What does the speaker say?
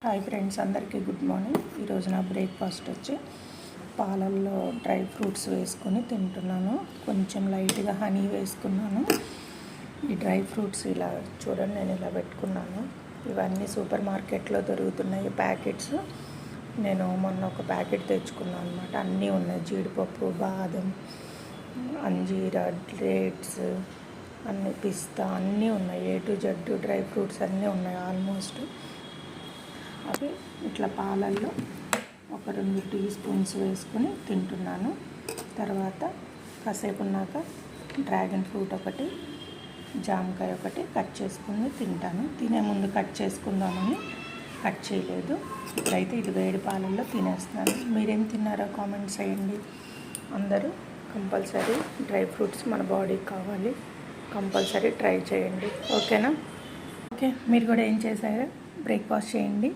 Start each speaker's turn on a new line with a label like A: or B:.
A: Hi friends, అందరికీ good morning. ఈరోజు నా బ్రేక్ఫాస్ట్ వచ్చి పాలల్లో డ్రై ఫ్రూట్స్ వేసుకొని తింటున్నాను. కొంచెం లైట్గా హనీ వేసుకున్నాను. ఈ డ్రై ఫ్రూట్స్ ఇలా చూడండి, నేను ఇలా పెట్టుకున్నాను. ఇవన్నీ సూపర్ మార్కెట్లో దొరుకుతున్నాయి ప్యాకెట్స్. నేను మొన్న ఒక ప్యాకెట్ తెచ్చుకున్నాను అనమాట. అన్నీ ఉన్నాయి, జీడిపప్పు, బాదం, అంజీరా, డేట్స్, అన్నీ, పిస్తా అన్నీ ఉన్నాయి. A to Z dry fruits అన్నీ ఉన్నాయి ఆల్మోస్ట్. అవి ఇట్లా పాలల్లో ఒక 2 టీ స్పూన్స్ వేసుకొని తింటున్నాను. తర్వాత కాసేపు ఉన్నాక డ్రాగన్ ఫ్రూట్ ఒకటి, జామకాయ ఒకటి కట్ చేసుకుని తింటాను. తినే ముందు కట్ చేసుకుందామని కట్ చేయలేదు. ఇప్పుడైతే ఇది వేడి పాలల్లో తినేస్తున్నాను. మీరేం తిన్నారో కామెంట్స్ చేయండి. అందరూ కంపల్సరీ డ్రై ఫ్రూట్స్ మన బాడీకి కావాలి, కంపల్సరీ ట్రై చేయండి. ఓకేనా? ఓకే, మీరు కూడా ఏం చేశారో బ్రేక్ఫాస్ట్ చేయండి.